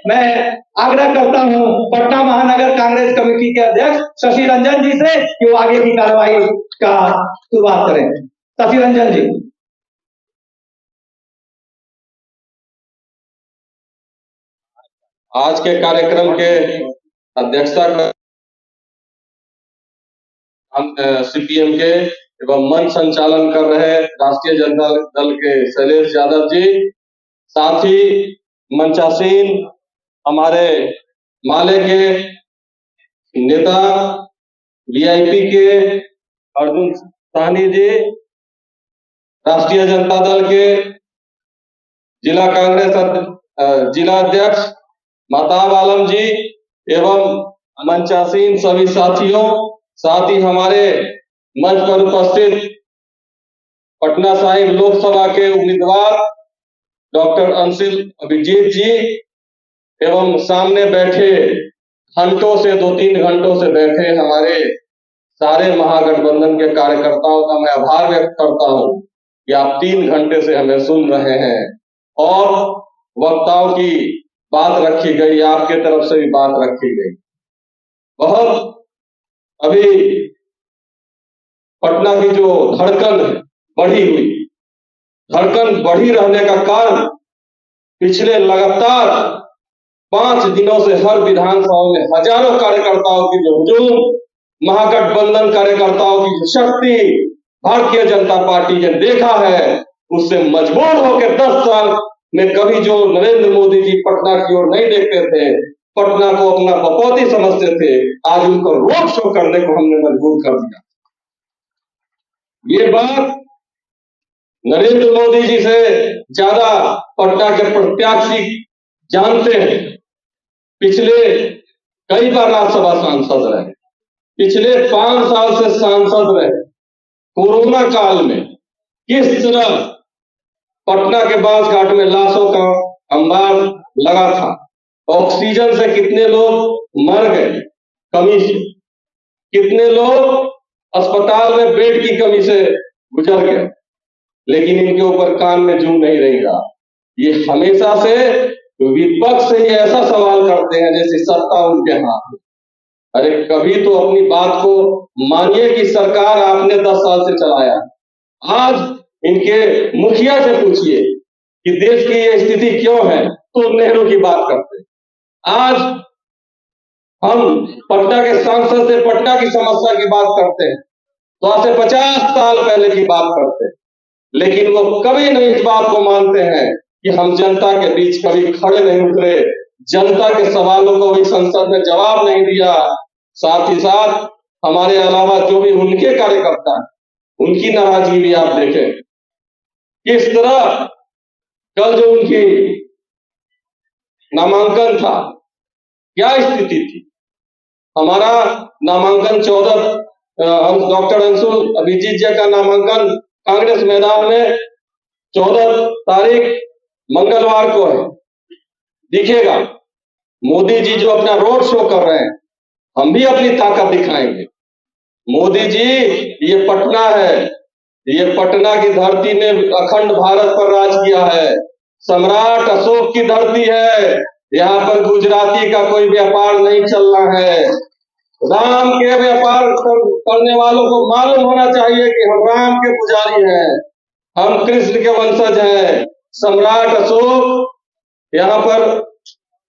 मैं आग्रह करता हूं पटना महानगर कांग्रेस कमेटी के अध्यक्ष शशि रंजन जी से कि वो आगे की कार्रवाई का शुरुआत करें। शशि रंजन जी। आज के कार्यक्रम के अध्यक्षता कर सीपीएम के एवं मंच संचालन कर रहे राष्ट्रीय जनता दल के शैलेश यादव जी, साथ ही मंचासीन हमारे माले के नेता वीआईपी के अर्जुन साहनी जी, राष्ट्रीय जनता दल के जिला कांग्रेस जिला अध्यक्ष महताब आलम जी एवं मंचासीन सभी साथियों, साथ ही हमारे मंच पर उपस्थित पटना साहिब लोकसभा के उम्मीदवार डॉक्टर अंशुल अभिजीत जी एवं सामने बैठे घंटों से 2-3 घंटों से बैठे हमारे सारे महागठबंधन के कार्यकर्ताओं का मैं आभार व्यक्त करता हूं कि आप 3 घंटे से हमें सुन रहे हैं और वक्ताओं की बात रखी गई, आपके तरफ से भी बात रखी गई। बहुत अभी पटना की जो धड़कन बढ़ी हुई, धड़कन बढ़ी रहने का कारण पिछले लगातार 5 दिनों से हर विधानसभा में हजारों कार्यकर्ताओं की जो हुजूम, महागठबंधन कार्यकर्ताओं की जो शक्ति भारतीय जनता पार्टी ने देखा है, उससे मजबूर होकर 10 साल में कभी जो नरेंद्र मोदी जी पटना की ओर नहीं देखते थे, पटना को अपना बपौती समझते थे, आज उनको रोड शो करने को हमने मजबूर कर दिया। ये बात नरेंद्र मोदी जी से ज्यादा पटना के प्रत्याशी जानते हैं। पिछले कई बार राज्यसभा सांसद रहे, पिछले 5 साल से सांसद रहे। कोरोना काल में किस तरह पटना के बांस घाट में लाशों का अंबार लगा था, ऑक्सीजन से कितने लोग मर गए कमी से, कितने लोग अस्पताल में बेड की कमी से गुजर गए, लेकिन इनके ऊपर कान में जू नहीं रहेगा। ये हमेशा से विपक्ष से ही ऐसा सवाल करते हैं जैसे सत्ता उनके हाथ में। अरे कभी तो अपनी बात को मानिए कि सरकार आपने 10 साल से चलाया। आज इनके मुखिया से पूछिए कि देश की ये स्थिति क्यों है, तो नेहरू की बात करते। आज हम पटना के सांसद से पटना की समस्या की बात करते हैं तो आज से 50 साल पहले की बात करते हैं, लेकिन वो कभी नहीं इस बात को मानते हैं कि हम जनता के बीच कभी खड़े नहीं उतरे, जनता के सवालों को भी संसद में जवाब नहीं दिया। साथ ही साथ हमारे अलावा जो भी उनके कार्यकर्ता हैं, उनकी नाराजगी भी आप देखें किस तरह। कल जो उनकी नामांकन था, क्या स्थिति थी। हमारा नामांकन 14 डॉक्टर अंशुल अभिजीत जी का नामांकन कांग्रेस मैदान में 14 तारीख मंगलवार को है, दिखेगा। मोदी जी जो अपना रोड शो कर रहे हैं, हम भी अपनी ताकत दिखाएंगे। मोदी जी, ये पटना है, ये पटना की धरती ने अखंड भारत पर राज किया है, सम्राट अशोक की धरती है, यहाँ पर गुजराती का कोई व्यापार नहीं चलना है। राम के व्यापार करने वालों को मालूम होना चाहिए कि हम राम के पुजारी हैं, हम कृष्ण के वंशज हैं। सम्राट अशोक यहाँ पर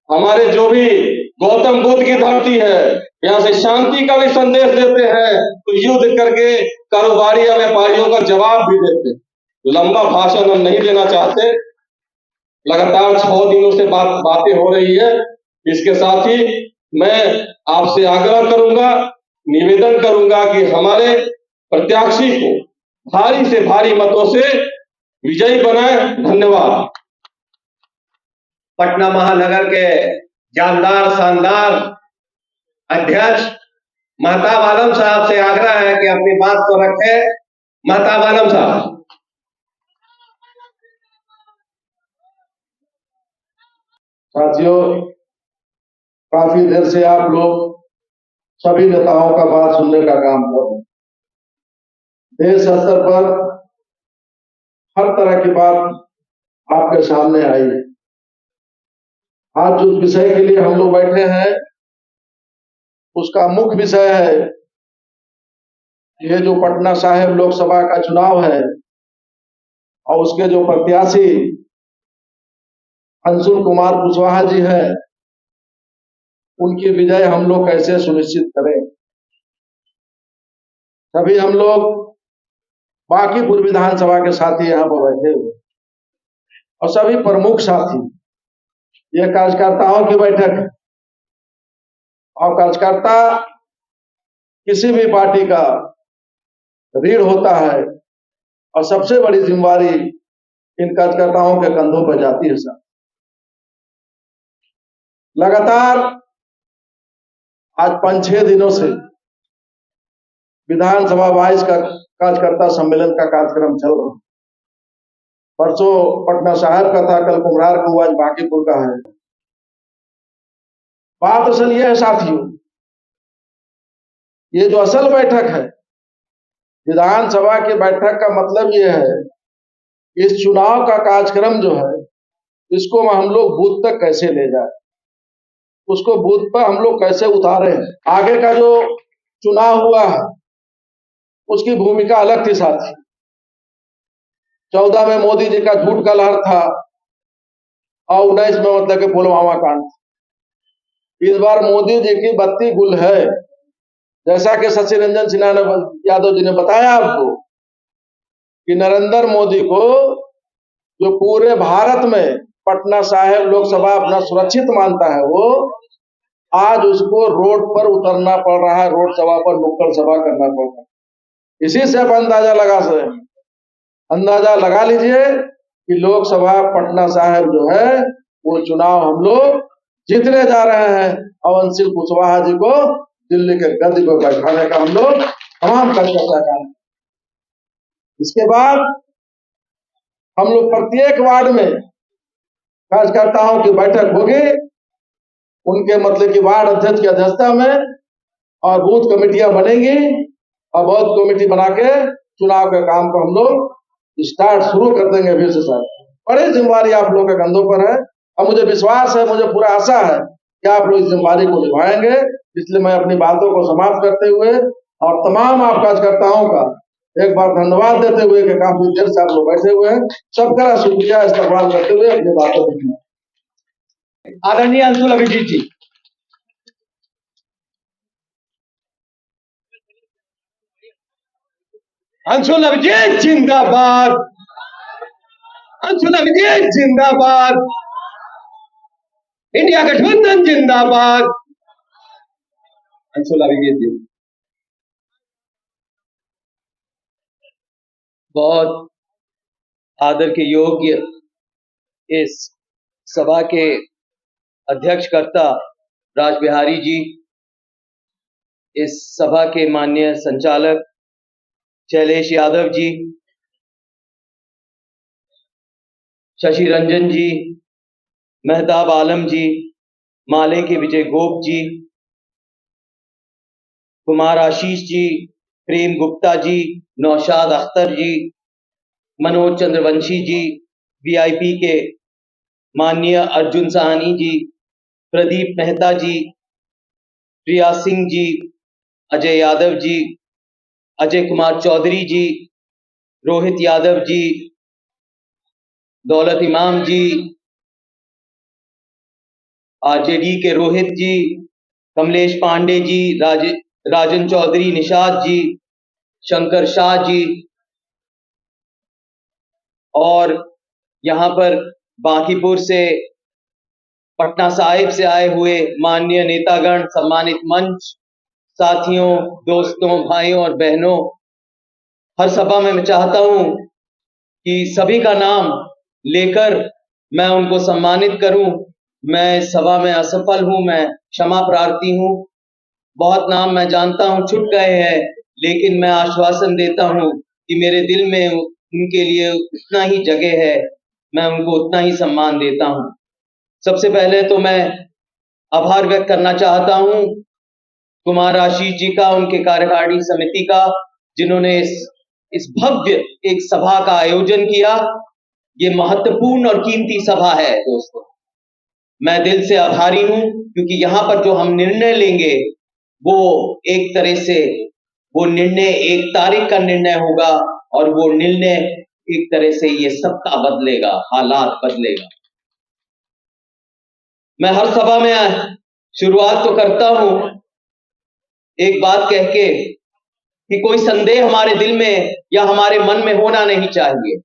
हमारे जो भी गौतम बुद्ध की धरती है, यहाँ से शांति का भी संदेश देते हैं, तो युद्ध करके कारोबारी या व्यापारियों का जवाब भी देते हैं। लंबा भाषण हम नहीं देना चाहते, लगातार 6 दिनों से बातें हो रही है। इसके साथ ही मैं आपसे आग्रह करूंगा, निवेदन करूंगा कि हमारे प्रत्याशी को भारी से भारी मतों से विजयी बनाए। धन्यवाद। पटना महानगर के जानदार शानदार अध्यक्ष महताब आलम साहब से आग्रह है कि अपनी बात को रखें। महताब आलम साहब। साथियों, काफी देर से आप लोग सभी नेताओं का बात सुनने का काम कर रहे हैं। देश स्तर पर हर तरह की बात आपके सामने आई। आज जिस विषय के लिए हम लोग बैठे हैं उसका मुख्य विषय है ये जो पटना साहिब लोकसभा का चुनाव है और उसके जो प्रत्याशी अंशुल कुमार कुशवाहा जी हैं, उनकी विजय हम लोग कैसे सुनिश्चित करें। तभी हम लोग बांकीपुर विधानसभा के साथी यहाँ पर बैठे हुए और सभी प्रमुख साथी, ये कार्यकर्ताओं की बैठक है और कार्यकर्ता किसी भी पार्टी का रीढ़ होता है और सबसे बड़ी जिम्मेवारी इन कार्यकर्ताओं के कंधों पर जाती है। सर, लगातार आज 5-6 दिनों से विधानसभा 22 का कार्यकर्ता सम्मेलन का कार्यक्रम चल रहा है। परसों पटना साहिब का था, कल कुम्हरार का हुआ, आज बांकीपुर का है। बात असल यह है साथियों, ये जो असल बैठक है विधानसभा की बैठक का मतलब यह है इस चुनाव का कार्यक्रम जो है इसको हम लोग बूथ तक कैसे ले जाए, उसको बूथ पर हम लोग कैसे उतारे। आगे का जो चुनाव हुआ है उसकी भूमिका अलग थी साथी। 14 में मोदी जी का झूठ का लहर था और 19 में मतलब कि पुलवामा कांड। इस बार मोदी जी की बत्ती गुल है, जैसा कि शशि रंजन सिन्हा यादव जी ने बताया आपको कि नरेंद्र मोदी को जो पूरे भारत में पटना साहिब लोकसभा अपना सुरक्षित मानता है, वो आज उसको रोड पर उतरना पड़ रहा है, रोड सभा पर नुक्कड़ सभा करना पड़ रहा है। इसी से आप अंदाजा लगा लीजिए कि लोकसभा पटना साहिब जो है वो चुनाव हम लोग जीतने जा रहे हैं और अंशुल कुशवाहा जी को दिल्ली के गद्दी पर बैठाने का हम लोग तमाम कार्यकर्ता का। इसके बाद हम लोग प्रत्येक वार्ड में कार्यकर्ताओं की बैठक होगी, उनके मतलब कि वार्ड अध्यक्ष की अध्यक्षता में, और बूथ कमेटियां बनेंगी और बूथ कमेटी बना के चुनाव के काम को हम लोग स्टार्ट शुरू कर देंगे। फिर से सर, बड़ी जिम्मेवारी आप लोगों के कंधों पर है और मुझे विश्वास है, मुझे पूरा आशा है कि आप लोग इस जिम्मेवारी को निभाएंगे। इसलिए मैं अपनी बातों को समाप्त करते हुए और तमाम आप कार्यकर्ताओं का एक बार धन्यवाद देते हुए कि काफी देर से आप लोग बैठे हुए हैं, सबका शुक्रिया इस्तेमाल करते हुए अपनी बातों को। आदरणीय अंशुल अभिजीत जी। अंशुल अभिजीत जिंदाबाद, अंशुल अभिजीत जिंदाबाद, इंडिया गठबंधन जिंदाबाद। अंशुल अभिजीत जी बहुत आदर के योग्य इस सभा के अध्यक्षकर्ता राजबिहारी जी, इस सभा के माननीय संचालक शैलेश यादव जी, शशि रंजन जी, मेहताब आलम जी, माले के विजय गोप जी, कुमार आशीष जी, प्रेम गुप्ता जी, नौशाद अख्तर जी, मनोज चंद्रवंशी जी, वीआईपी के माननीय अर्जुन साहनी जी, प्रदीप मेहता जी, प्रिया सिंह जी, अजय यादव जी, अजय कुमार चौधरी जी, रोहित यादव जी, दौलत इमाम जी, आरजेडी के रोहित जी, कमलेश पांडे जी, राजन चौधरी, निषाद जी, शंकर शाह जी, और यहाँ पर बांकीपुर से पटना साहिब से आए हुए माननीय नेतागण, सम्मानित मंच, साथियों, दोस्तों, भाइयों और बहनों, हर सभा में मैं चाहता हूं कि सभी का नाम लेकर मैं उनको सम्मानित करूं। मैं इस सभा में असफल हूं, मैं क्षमा प्रार्थी हूं। बहुत नाम मैं जानता हूं छूट गए हैं, लेकिन मैं आश्वासन देता हूं कि मेरे दिल में उनके लिए उतना ही जगह है, मैं उनको उतना ही सम्मान देता हूं। सबसे पहले तो मैं आभार व्यक्त करना चाहता हूं कुमार आशीष जी का, उनके कार्यकारिणी समिति का, जिन्होंने इस भव्य एक सभा का आयोजन किया। ये महत्वपूर्ण और कीमती सभा है दोस्तों। मैं दिल से आभारी हूं, क्योंकि यहां पर जो हम निर्णय लेंगे वो एक तरह से वो निर्णय एक तारीख का निर्णय होगा, और वो निर्णय एक तरह से ये सत्ता बदलेगा, हालात बदलेगा। मैं हर सभा में शुरुआत तो करता हूं एक बात कह के कि कोई संदेह हमारे दिल में या हमारे मन में होना नहीं चाहिए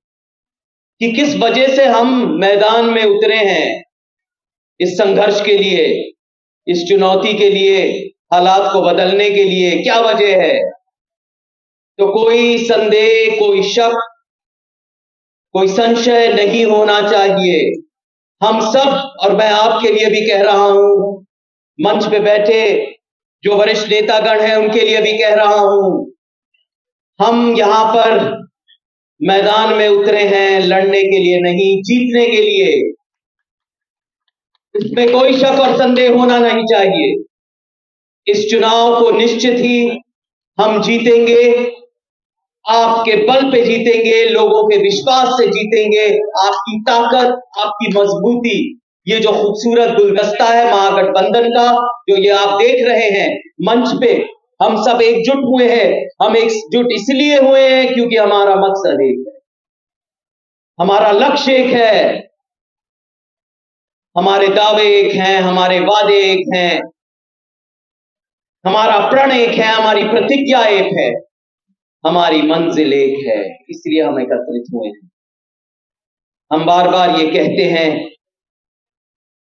कि किस वजह से हम मैदान में उतरे हैं, इस संघर्ष के लिए, इस चुनौती के लिए, हालात को बदलने के लिए क्या वजह है। तो कोई संदेह, कोई शक, कोई संशय नहीं होना चाहिए। हम सब, और मैं आपके लिए भी कह रहा हूं, मंच पे बैठे जो वरिष्ठ नेतागण हैं उनके लिए भी कह रहा हूं, हम यहां पर मैदान में उतरे हैं लड़ने के लिए नहीं, जीतने के लिए। इसमें कोई शक और संदेह होना नहीं चाहिए। इस चुनाव को निश्चित ही हम जीतेंगे, आपके बल पे जीतेंगे, लोगों के विश्वास से जीतेंगे, आपकी ताकत, आपकी मजबूती, ये जो खूबसूरत गुलदस्ता है महागठबंधन का, जो ये आप देख रहे हैं मंच पे, हम सब एकजुट हुए हैं। हम एकजुट इसलिए हुए हैं क्योंकि हमारा मकसद एक है, हमारा लक्ष्य एक है, हमारे दावे एक हैं, हमारे वादे एक हैं, हमारा प्रण एक है, हमारी प्रतिज्ञा एक है, हमारी मंजिल एक है। इसलिए हम एकत्रित हुए हैं। हम बार बार ये कहते हैं,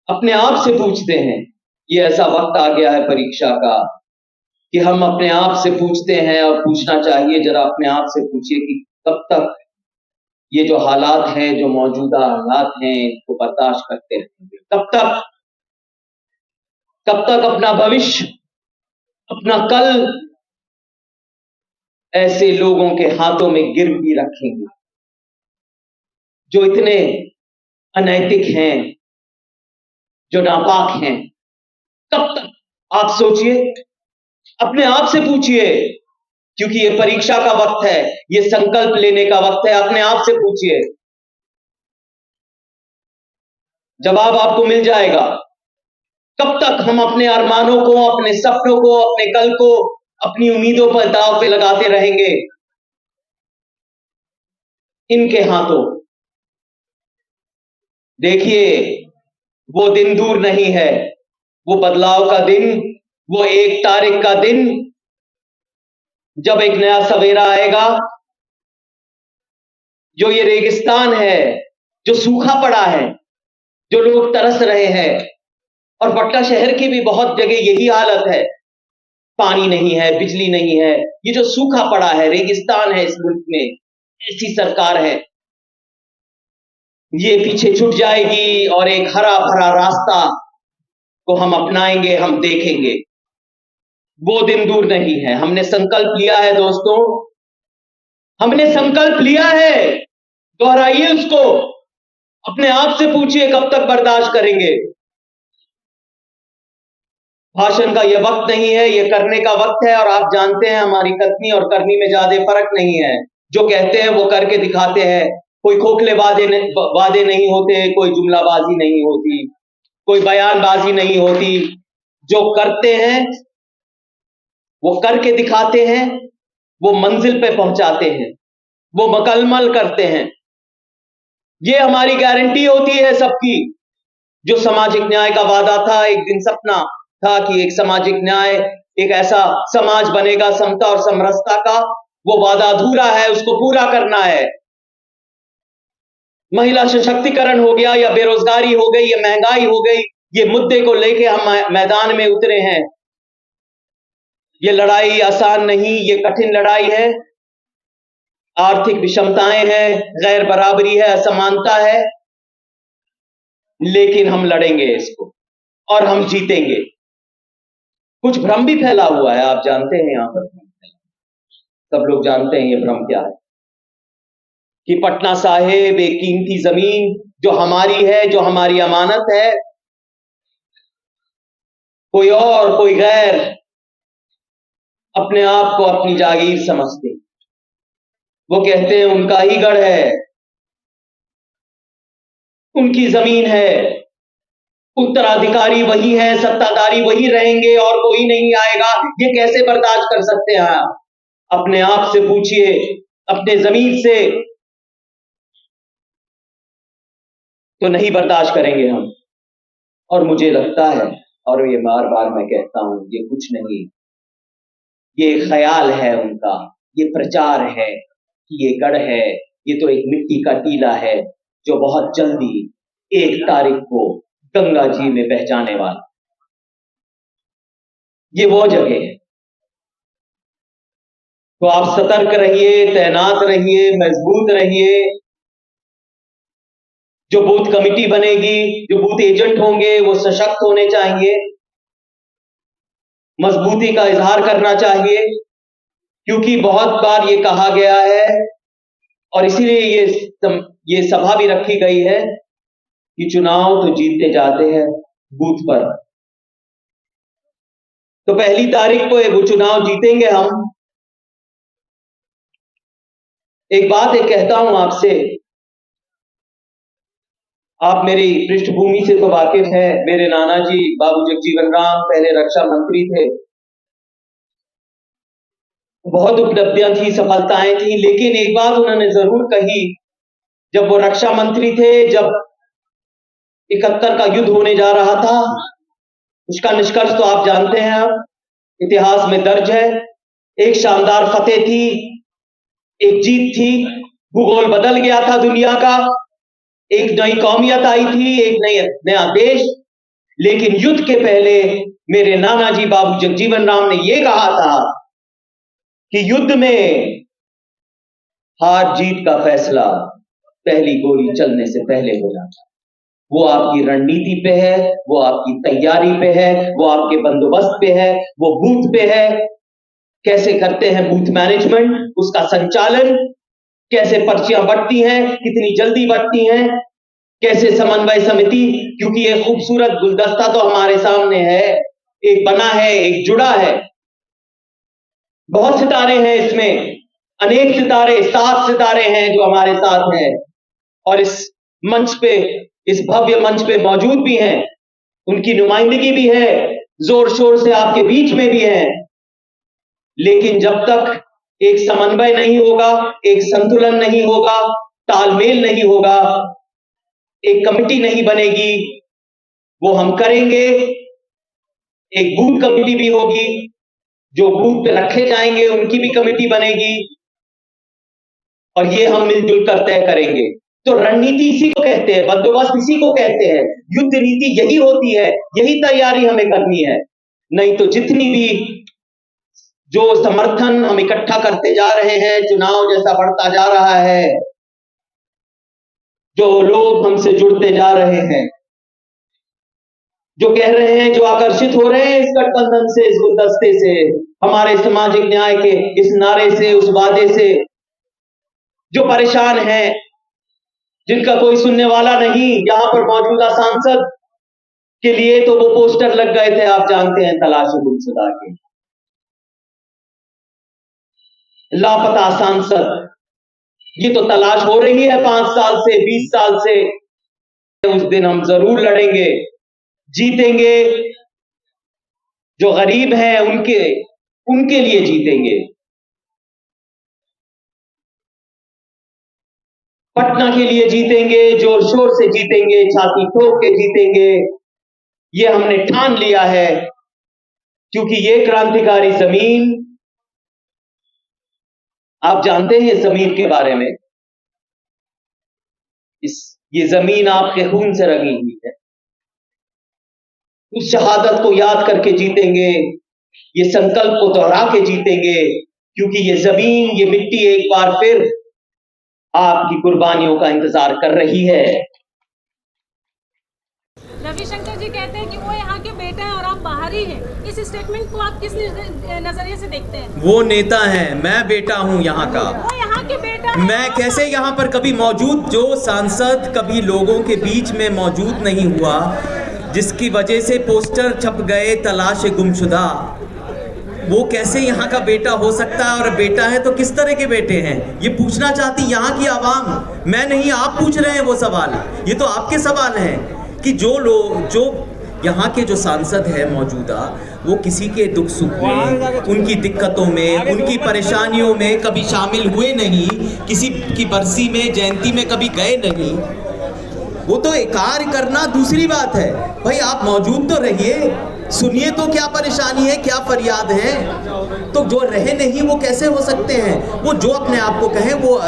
अपने आप से पूछते हैं, ये ऐसा वक्त आ गया है परीक्षा का कि हम अपने आप से पूछते हैं, और पूछना चाहिए, जरा अपने आप से पूछिए कि कब तक ये जो हालात हैं, जो मौजूदा हालात हैं, इसको बर्दाश्त करते रहेंगे। कब तक अपना भविष्य, अपना कल ऐसे लोगों के हाथों में गिरवी रखेंगे जो इतने अनैतिक हैं, जो नापाक हैं। कब तक? आप सोचिए, अपने आप से पूछिए, क्योंकि ये परीक्षा का वक्त है, ये संकल्प लेने का वक्त है। अपने आप से पूछिए, जवाब आपको मिल जाएगा। कब तक हम अपने अरमानों को, अपने सपनों को, अपने कल को, अपनी उम्मीदों पर दांव पे लगाते रहेंगे इनके हाथों? देखिए, वो दिन दूर नहीं है, वो बदलाव का दिन, वो 1 तारीख का दिन, जब एक नया सवेरा आएगा। जो ये रेगिस्तान है, जो सूखा पड़ा है, जो लोग तरस रहे हैं, और पटना शहर की भी बहुत जगह यही हालत है, पानी नहीं है, बिजली नहीं है, ये जो सूखा पड़ा है, रेगिस्तान है इस मुल्क में, ऐसी सरकार है, ये पीछे छूट जाएगी और एक हरा भरा रास्ता को हम अपनाएंगे, हम देखेंगे। वो दिन दूर नहीं है। हमने संकल्प लिया है दोस्तों, हमने संकल्प लिया है, दोहराइए उसको। अपने आप से पूछिए, कब तक बर्दाश्त करेंगे? भाषण का ये वक्त नहीं है, ये करने का वक्त है। और आप जानते हैं, हमारी कथनी और करनी में ज्यादा फर्क नहीं है। जो कहते हैं वो करके दिखाते हैं। कोई खोखले वादे नहीं होते, कोई जुमलाबाजी नहीं होती, कोई बयानबाजी नहीं होती। जो करते हैं वो करके दिखाते हैं, वो मंजिल पे पहुंचाते हैं, वो मुकम्मल करते हैं। ये हमारी गारंटी होती है सबकी। जो सामाजिक न्याय का वादा था, एक दिन सपना था कि एक सामाजिक न्याय, एक ऐसा समाज बनेगा समता और समरसता का, वो वादा अधूरा है, उसको पूरा करना है। महिला सशक्तिकरण हो गया, या बेरोजगारी हो गई, या महंगाई हो गई, ये मुद्दे को लेके हम मैदान में उतरे हैं। ये लड़ाई आसान नहीं, ये कठिन लड़ाई है। आर्थिक विषमताएं हैं, गैर बराबरी है, असमानता है, लेकिन हम लड़ेंगे इसको और हम जीतेंगे। कुछ भ्रम भी फैला हुआ है, आप जानते हैं, यहां पर सब लोग जानते हैं ये भ्रम क्या है, कि पटना साहिब एक कीमती जमीन जो हमारी है, जो हमारी अमानत है, कोई और, कोई गैर अपने आप को अपनी जागीर समझते। वो कहते हैं उनका ही गढ़ है, उनकी जमीन है, उत्तराधिकारी वही है, सत्ताधारी वही रहेंगे और कोई नहीं आएगा, ये कैसे बर्दाश्त कर सकते हैं आप? अपने आप से पूछिए, अपने ज़मीर से, तो नहीं बर्दाश्त करेंगे हम। और मुझे लगता है, और ये बार बार मैं कहता हूं, ये कुछ नहीं, ये ख्याल है उनका, ये प्रचार है, ये गढ़ है, ये तो एक मिट्टी का टीला है जो बहुत जल्दी 1 तारीख को गंगा जी में बह जाने वाला। ये वो जगह है। तो आप सतर्क रहिए, तैनात रहिए, मजबूत रहिए। जो बूथ कमेटी बनेगी, जो बूथ एजेंट होंगे, वो सशक्त होने चाहिए, मजबूती का इजहार करना चाहिए, क्योंकि बहुत बार ये कहा गया है और इसीलिए ये सभा भी रखी गई है कि चुनाव तो जीतते जाते हैं बूथ पर। तो 1 तारीख को वो चुनाव जीतेंगे हम। एक बात कहता हूं आपसे, आप मेरी पृष्ठभूमि से तो वाकिफ हैं। मेरे नाना जी बाबू जगजीवन राम पहले रक्षा मंत्री थे। बहुत उपलब्धियां थी, सफलताएं थी, लेकिन एक बात उन्होंने जरूर कही, जब वो रक्षा मंत्री थे, जब 71 का युद्ध होने जा रहा था, उसका निष्कर्ष तो आप जानते हैं, अब इतिहास में दर्ज है। एक शानदार फतेह थी, एक जीत थी, भूगोल बदल गया था दुनिया का, एक नई कौमियत आई थी, एक नया देश। लेकिन युद्ध के पहले मेरे नाना जी बाबू जगजीवन राम ने यह कहा था कि युद्ध में हार जीत का फैसला पहली गोली चलने से पहले हो जाता है। वो आपकी रणनीति पे है, वो आपकी तैयारी पे है, वो आपके बंदोबस्त पे है, वो बूथ पे है। कैसे करते हैं बूथ मैनेजमेंट, उसका संचालन, कैसे पर्चियां बढ़ती हैं, कितनी जल्दी बढ़ती हैं, कैसे समन्वय समिति, क्योंकि ये खूबसूरत गुलदस्ता तो हमारे सामने है, एक बना है, एक जुड़ा है, बहुत सितारे हैं इसमें, अनेक सितारे, 7 सितारे हैं जो हमारे साथ हैं और इस मंच पे, इस भव्य मंच पे मौजूद भी हैं, उनकी नुमाइंदगी भी है, जोर शोर से आपके बीच में भी है। लेकिन जब तक एक समन्वय नहीं होगा, एक संतुलन नहीं होगा, तालमेल नहीं होगा, एक कमेटी नहीं बनेगी, वो हम करेंगे। एक बूथ कमेटी भी होगी, जो बूथ पे रखे जाएंगे उनकी भी कमेटी बनेगी और ये हम मिलजुल कर तय करेंगे। तो रणनीति इसी को कहते हैं, बंदोबस्त इसी को कहते हैं, युद्ध नीति यही होती है, यही तैयारी हमें करनी है। नहीं तो जितनी भी जो समर्थन हम इकट्ठा करते जा रहे हैं, चुनाव जैसा बढ़ता जा रहा है, जो लोग हमसे जुड़ते जा रहे हैं, जो कह रहे हैं, जो आकर्षित हो रहे हैं इस गठबंधन से, इस गुलदस्ते से, हमारे सामाजिक न्याय के इस नारे से, उस वादे से, जो परेशान हैं, जिनका कोई सुनने वाला नहीं, यहां पर मौजूदा सांसद के लिए तो वो पोस्टर लग गए थे, आप जानते हैं, तलाश गुमशुदा के, लापता सांसद, ये तो तलाश हो रही है 5 साल से, 20 साल से। उस दिन हम जरूर लड़ेंगे, जीतेंगे, जो गरीब हैं उनके लिए जीतेंगे, पटना के लिए जीतेंगे, जोर शोर से जीतेंगे, छाती ठोक के जीतेंगे, ये हमने ठान लिया है। क्योंकि ये क्रांतिकारी जमीन, आप जानते हैं जमीन के बारे में, ये जमीन आपके खून से रंगी हुई है। उस शहादत को याद करके जीतेंगे, ये संकल्प को दोहरा के जीतेंगे, क्योंकि ये जमीन, ये मिट्टी एक बार फिर आपकी कुर्बानियों का इंतजार कर रही है। रविशंकर जी कहते हैं कि वो यहाँ के बेटे हैं और आप बाहरी हैं। इस स्टेटमेंट को आप किस नजरिए से देखते हैं? वो नेता हैं, मैं बेटा हूँ यहाँ का। वो यहाँ के बेटा, मैं कैसे यहाँ पर कभी मौजूद, जो सांसद कभी लोगों के बीच में मौजूद नहीं हुआ, जिसकी वजह से पोस्टर छप गए तलाश गुमशुदा, वो कैसे यहाँ का बेटा हो सकता है? और बेटा है तो किस तरह के बेटे हैं, ये पूछना चाहती यहाँ की आवाम। मैं नहीं, आप पूछ रहे हैं वो सवाल। ये तो आपके सवाल हैं कि जो लोग, जो यहाँ के जो सांसद है मौजूदा, वो किसी के दुख सुख में, उनकी दिक्कतों में, उनकी परेशानियों में कभी शामिल हुए नहीं, किसी की बरसी में, जयंती में कभी गए नहीं। वो तो कार्य करना दूसरी बात है, भाई आप मौजूद तो रहिए, सुनिए तो क्या परेशानी है, क्या फरियाद है। तो जो रहे नहीं वो कैसे हो सकते हैं? वो जो अपने आप को कहें वो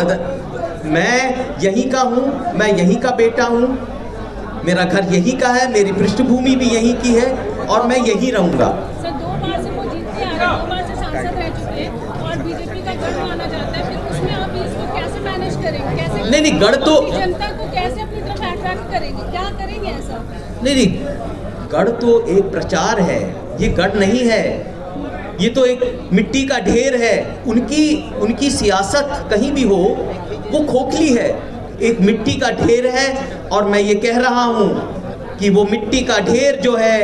मैं यहीं का हूँ, मैं यहीं का बेटा हूँ, मेरा घर यहीं का है, मेरी पृष्ठभूमि भी यहीं की है और मैं यहीं रहूँगा। सर 2 बार से वो जीतते आ रहे, 2 बार से सांसद रह चुके हैं और बीजेपी का गढ़ माना जाता है, फिर उसमें आप इसको कैसे मैनेज करेंगे? कैसे नहीं, गढ़ तो जनता को कैसे अपनी तरफ अट्रैक्ट करेंगे, क्या करेंगे ऐसा? नहीं, गढ़ तो एक प्रचार है, ये गढ़ नहीं है, ये तो एक मिट्टी का ढेर है। उनकी सियासत कहीं भी हो वो खोखली है, एक मिट्टी का ढेर है। और मैं ये कह रहा हूँ कि वो मिट्टी का ढेर जो है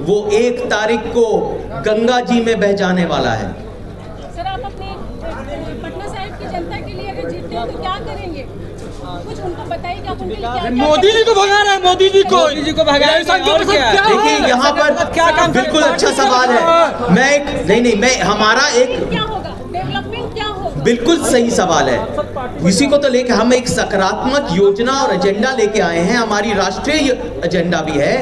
वो 1 तारीख को गंगा जी में बह जाने वाला है। सर आप अपने पटना साहिब की जनता के लिए अगर जीतते हैं तो क्या करेंगे? कुछ उनको बताइए कि आप उनके लिए क्या मोदी जी को भगा रहे हैं, मोदी जी को भगा रहे हैं। देखिए यहाँ पर क्या काम बिल्कुल अच्छा सवाल है। मैं एक नहीं हमारा एक क्या होगा, डेवलपमेंट क्या होगा? बिल्कुल सही सवाल है। इसी को तो लेकर हम एक सकारात्मक योजना और एजेंडा लेके आए हैं। हमारी राष्ट्रीय एजेंडा भी है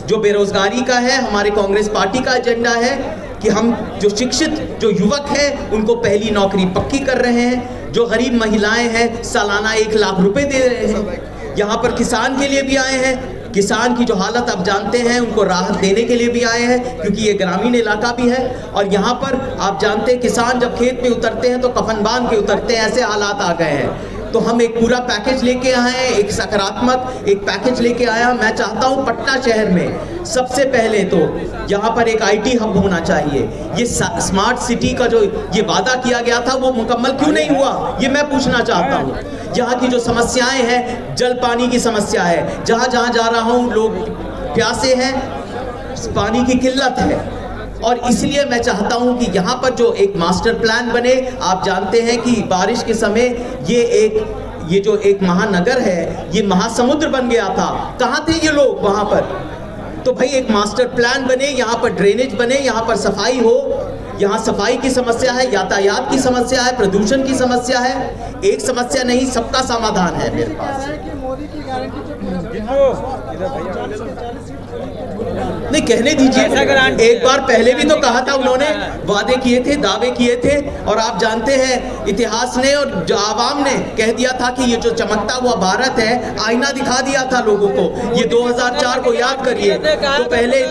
जो बेरोजगारी का है, हमारे कांग्रेस पार्टी का एजेंडा है कि हम जो शिक्षित जो युवक हैं उनको पहली नौकरी पक्की कर रहे हैं, जो गरीब महिलाएं हैं सालाना 1 लाख रुपए दे रहे हैं। यहाँ पर किसान के लिए भी आए हैं, किसान की जो हालत आप जानते हैं उनको राहत देने के लिए भी आए हैं, क्योंकि ये ग्रामीण इलाका भी है। और यहाँ पर आप जानते हैं किसान जब खेत में उतरते हैं तो कफन बांध के उतरते हैं, ऐसे हालात आ गए हैं। तो हम एक पूरा पैकेज लेके आए हैं, एक सकारात्मक एक पैकेज लेके आया। मैं चाहता हूँ पटना शहर में सबसे पहले तो यहाँ पर एक IT हब होना चाहिए। ये स्मार्ट सिटी का जो ये वादा किया गया था वो मुकम्मल क्यों नहीं हुआ, ये मैं पूछना चाहता हूँ। यहाँ की जो समस्याएं हैं, जल पानी की समस्या है, जहाँ जहाँ जा रहा हूँ लोग प्यासे हैं, पानी की किल्लत है। और इसलिए मैं चाहता हूं कि यहाँ पर जो एक मास्टर प्लान बने। आप जानते हैं कि बारिश के समय ये जो एक महानगर है ये महासमुद्र बन गया था। कहाँ थे ये लोग वहाँ पर? तो भाई एक मास्टर प्लान बने, यहाँ पर ड्रेनेज बने, यहाँ पर सफाई हो। यहाँ सफाई की समस्या है, यातायात की समस्या है, प्रदूषण की समस्या है। एक समस्या नहीं, सबका समाधान है मेरे पास। नहीं कहने दीजिए, एक बार पहले भी तो कहा था उन्होंने, वादे किए थे, दावे किए थे। और आप जानते हैं इतिहास ने और जो आवाम ने कह दिया था कि ये जो चमकता हुआ भारत है, आईना दिखा दिया था लोगों को। ये 2004 को याद करिए। तो पहले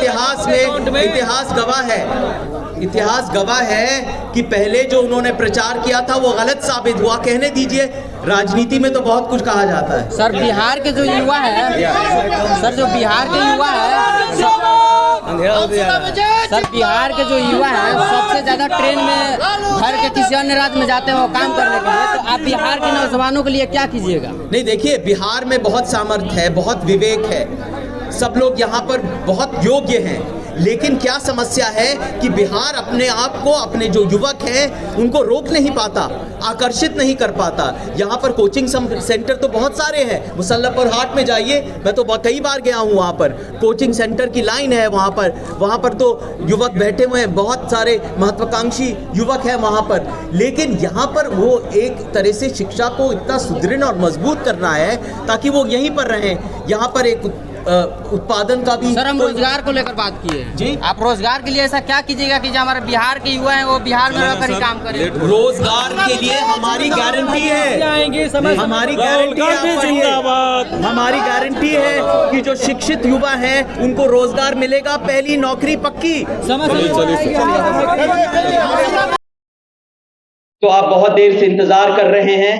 इतिहास गवाह है कि पहले जो उन्होंने प्रचार किया था वो गलत साबित हुआ। कहने दीजिए, राजनीति में तो बहुत कुछ कहा जाता है। सर बिहार के जो युवा है, सर बिहार के जो युवा है सबसे ज्यादा ट्रेन में घर के किसी अन्य राज्य में जाते हैं वो काम करने के लिए। तो आप बिहार के नौजवानों के लिए क्या कीजिएगा? नहीं देखिए, बिहार में बहुत सामर्थ्य है, बहुत विवेक है, सब लोग यहाँ पर बहुत योग्य हैं। लेकिन क्या समस्या है कि बिहार अपने आप को, अपने जो युवक हैं उनको रोक नहीं पाता, आकर्षित नहीं कर पाता। यहाँ पर कोचिंग सेंटर तो बहुत सारे हैं। मुसल्लमपुर हाट में जाइए, मैं तो कई बार गया हूँ, वहाँ पर कोचिंग सेंटर की लाइन है। वहाँ पर तो युवक बैठे हुए हैं, बहुत सारे महत्वाकांक्षी युवक हैं वहाँ पर। लेकिन यहाँ पर वो एक तरह से शिक्षा को इतना सुदृढ़ और मजबूत करना है ताकि वो यहीं पर रहें। यहाँ पर एक उत्पादन का भी। सर हम रोजगार को लेकर बात किए जी। आप रोजगार के लिए ऐसा क्या कीजिएगा कि जो हमारे बिहार के युवा हैं वो बिहार में रहकर ही काम करें? रोजगार के लिए हमारी गारंटी है, हमारी गारंटी है कि जो शिक्षित युवा हैं उनको रोजगार मिलेगा, पहली नौकरी पक्की। तो आप बहुत देर से इंतजार कर रहे हैं,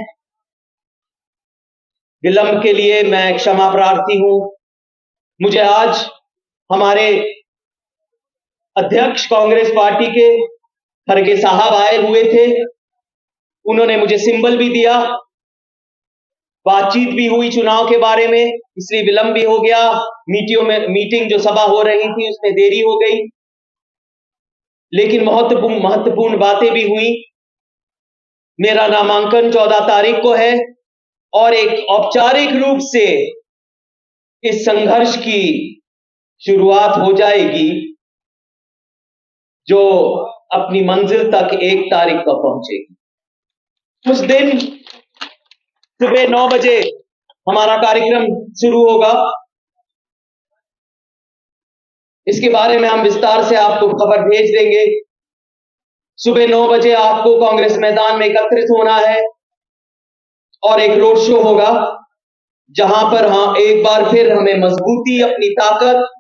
विलंब के लिए मैं क्षमा प्रार्थी हूं। मुझे आज हमारे अध्यक्ष कांग्रेस पार्टी के खड़गे साहब आए हुए थे, उन्होंने मुझे सिंबल भी दिया, बातचीत भी हुई चुनाव के बारे में, इसलिए विलंब भी हो गया। मीटिंग जो सभा हो रही थी उसमें देरी हो गई, लेकिन महत्वपूर्ण बातें भी हुई। मेरा नामांकन 14 तारीख को है और एक औपचारिक रूप से इस संघर्ष की शुरुआत हो जाएगी जो अपनी मंजिल तक 1 तारीख को पहुंचेगी। उस दिन सुबह 9 बजे हमारा कार्यक्रम शुरू होगा। इसके बारे में हम विस्तार से आपको खबर भेज देंगे। सुबह 9 बजे आपको कांग्रेस मैदान में एकत्रित होना है और एक रोड शो होगा जहां पर एक बार फिर हमें मजबूती, अपनी ताकत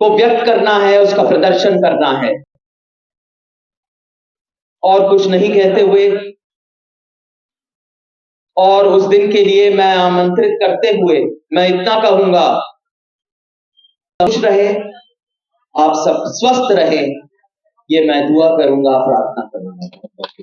को व्यक्त करना है, उसका प्रदर्शन करना है। और कुछ नहीं कहते हुए और उस दिन के लिए मैं आमंत्रित करते हुए मैं इतना कहूंगा, खुश रहे, आप सब स्वस्थ रहे, ये मैं दुआ करूंगा, प्रार्थना करूंगा।